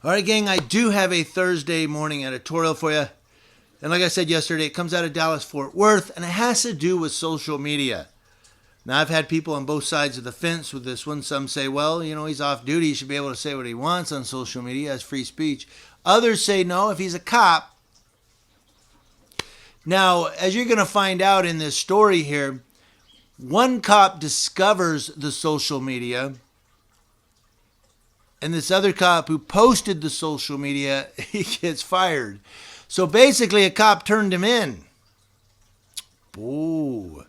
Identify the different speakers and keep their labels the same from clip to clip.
Speaker 1: All right, gang, I do have a Thursday morning editorial for you. And like I said yesterday, it comes out of Dallas-Fort Worth, and it has to do with social media. Now, I've had people on both sides of the fence with this one. Some say, well, you know, he's off duty. He should be able to say what he wants on social media as free speech. Others say, no, if he's a cop. Now, as you're going to find out in this story here, one cop discovers the social media, and this other cop who posted the social media, he gets fired. So basically, a cop turned him in. Ooh.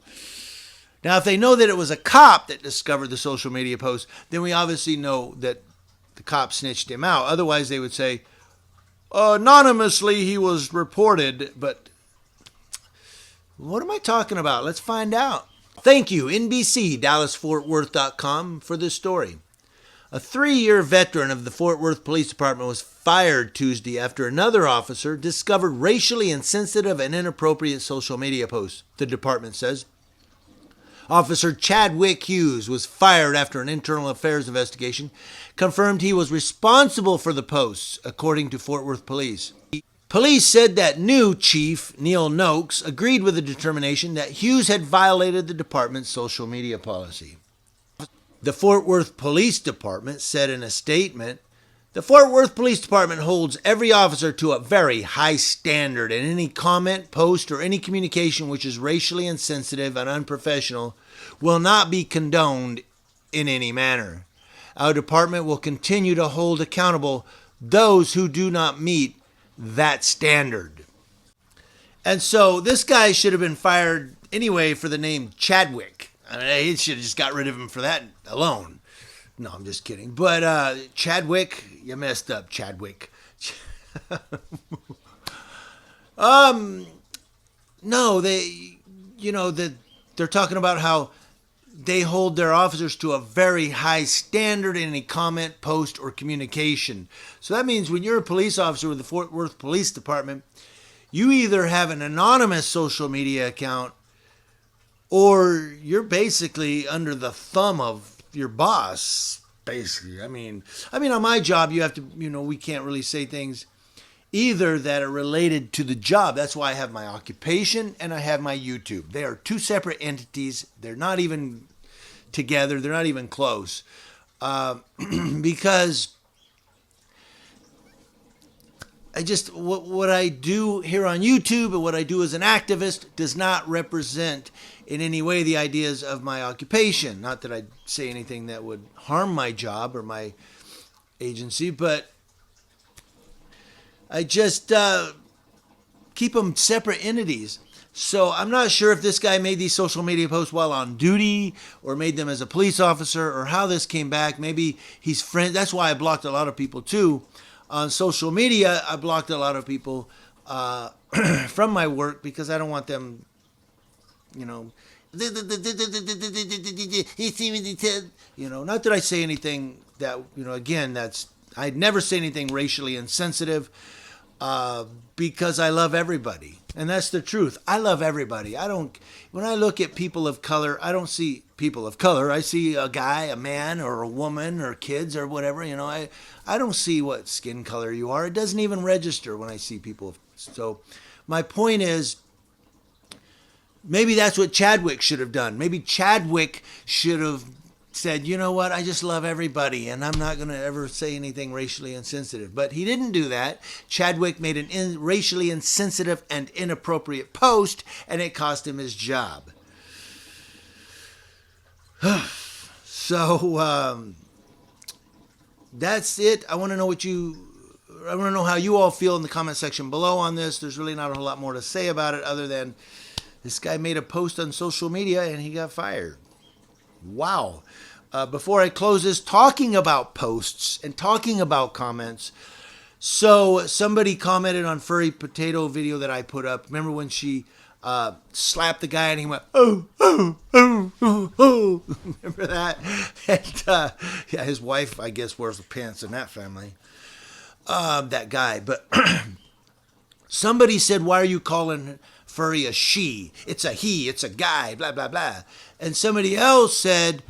Speaker 1: Now, if they know that it was a cop that discovered the social media post, then we obviously know that the cop snitched him out. Otherwise, they would say, anonymously he was reported. But what am I talking about? Let's find out. Thank you, NBC, DallasFortWorth.com, for this story. A 3-year veteran of the Fort Worth Police Department was fired Tuesday after another officer discovered racially insensitive and inappropriate social media posts, the department says. Officer Chadwick Hughes was fired after an internal affairs investigation confirmed he was responsible for the posts, according to Fort Worth Police. Police said that new chief, Neil Noakes, agreed with the determination that Hughes had violated the department's social media policy. The Fort Worth Police Department said in a statement, the Fort Worth Police Department holds every officer to a very high standard, and any comment, post, or any communication which is racially insensitive and unprofessional will not be condoned in any manner. Our department will continue to hold accountable those who do not meet that standard. And so this guy should have been fired anyway for the name Chadwick. I mean, he should have just got rid of him for that alone. No, I'm just kidding. But Chadwick, you messed up, Chadwick. No, they're talking about how they hold their officers to a very high standard in any comment, post, or communication. So that means when you're a police officer with the Fort Worth Police Department, you either have an anonymous social media account or you're basically under the thumb of your boss, basically. I mean, on my job, you have to, we can't really say things either that are related to the job. That's why I have my occupation and I have my YouTube. They are two separate entities. They're not even together. They're not even close. Because what I do here on YouTube and what I do as an activist does not represent in any way the ideas of my occupation. Not that I'd say anything that would harm my job or my agency, but I just keep them separate entities. So I'm not sure if this guy made these social media posts while on duty or made them as a police officer or how this came back. Maybe he's friends. That's why I blocked a lot of people too. On social media, I blocked a lot of people from my work because I don't want them, not that I say anything that, again, I'd never say anything racially insensitive because I love everybody. And that's the truth. I love everybody. When I look at people of color, I don't see people of color. I see a guy, a man, or a woman, or kids, or whatever. I don't see what skin color you are. It doesn't even register when I see people. So my point is, maybe that's what Chadwick should have done. Maybe Chadwick should have said, you know what, I just love everybody and I'm not going to ever say anything racially insensitive. But he didn't do that. Chadwick made an racially insensitive and inappropriate post, and it cost him his job. So that's it. I want to know how you all feel in the comment section below on this. There's really not a whole lot more to say about it other than this guy made a post on social media and he got fired. Wow. Before I close this, talking about posts and talking about comments. So somebody commented on Furry Potato video that I put up. Remember when she slapped the guy and he went, oh, oh, oh, oh, oh. Remember that? And his wife, I guess, wears the pants in that family. That guy. But somebody said, why are you calling Furry a she? It's a he, it's a guy, blah, blah, blah. And somebody else said,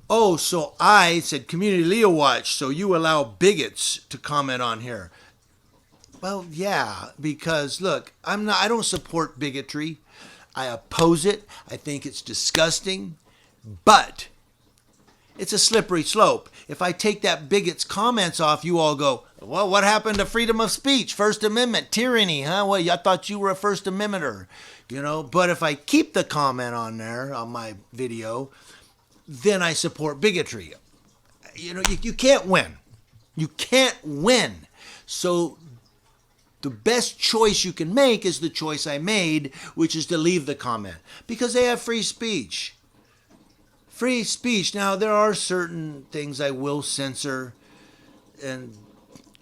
Speaker 1: Oh, so I said Community Leo Watch, so you allow bigots to comment on here. Well, yeah, because look, I don't support bigotry. I oppose it. I think it's disgusting, but it's a slippery slope. If I take that bigot's comments off, you all go, well, what happened to freedom of speech, First Amendment, tyranny, huh? Well, I thought you were a First Amendmenter, But if I keep the comment on there on my video, then I support bigotry. You can't win. You can't win. So the best choice you can make is the choice I made, which is to leave the comment, because they have free speech. Free speech. Now, there are certain things I will censor, and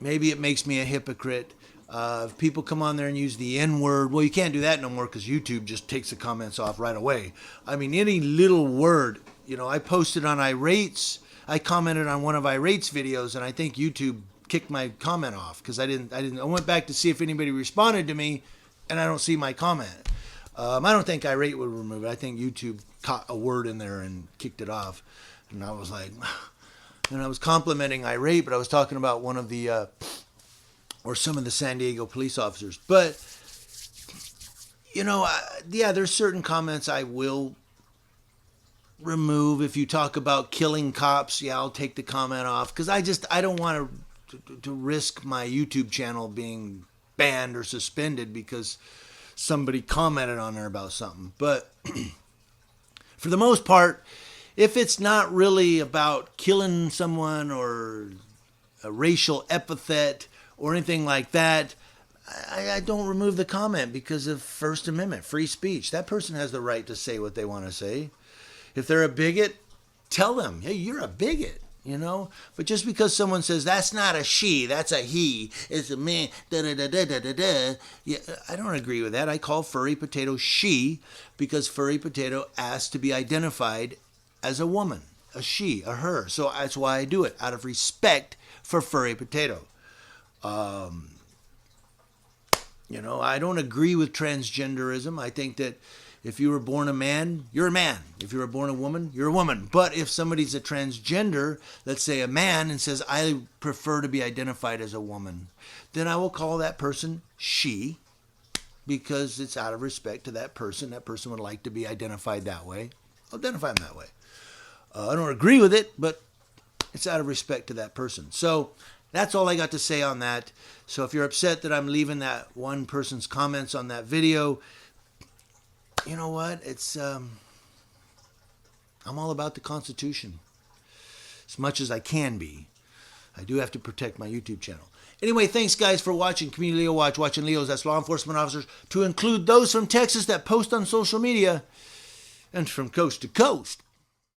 Speaker 1: maybe it makes me a hypocrite. If people come on there and use the N-word, well, you can't do that no more because YouTube just takes the comments off right away. I mean, any little word, I posted on Irates. I commented on one of Irates videos, and I think YouTube kicked my comment off because I went back to see if anybody responded to me, and I don't see my comment. I don't think Irate would remove it. I think YouTube caught a word in there and kicked it off. And I was like, and I was complimenting Irate, but I was talking about one of the, or some of the San Diego police officers. But, there's certain comments I will remove. If you talk about killing cops, I'll take the comment off. Because I don't want to risk my YouTube channel being banned or suspended because somebody commented on there about something. But for the most part, if it's not really about killing someone or a racial epithet or anything like that, I don't remove the comment because of First Amendment, free speech. That person has the right to say what they want to say. If they're a bigot, tell them, hey, you're a bigot. But just because someone says that's not a she, that's a he, it's a man, yeah, I don't agree with that. I call Furry Potato she because Furry Potato asked to be identified as a woman, a she, a her. So that's why I do it, out of respect for Furry Potato. I don't agree with transgenderism. I think that if you were born a man, you're a man. If you were born a woman, you're a woman. But if somebody's a transgender, let's say a man, and says, I prefer to be identified as a woman, then I will call that person she because it's out of respect to that person. That person would like to be identified that way. I'll identify them that way. I don't agree with it, but it's out of respect to that person. So that's all I got to say on that. So if you're upset that I'm leaving that one person's comments on that video, you know what? It's I'm all about the Constitution. As much as I can be. I do have to protect my YouTube channel. Anyway, thanks guys for watching Community Leo Watch. Watching Leos, that's law enforcement officers, to include those from Texas that post on social media and from coast to coast.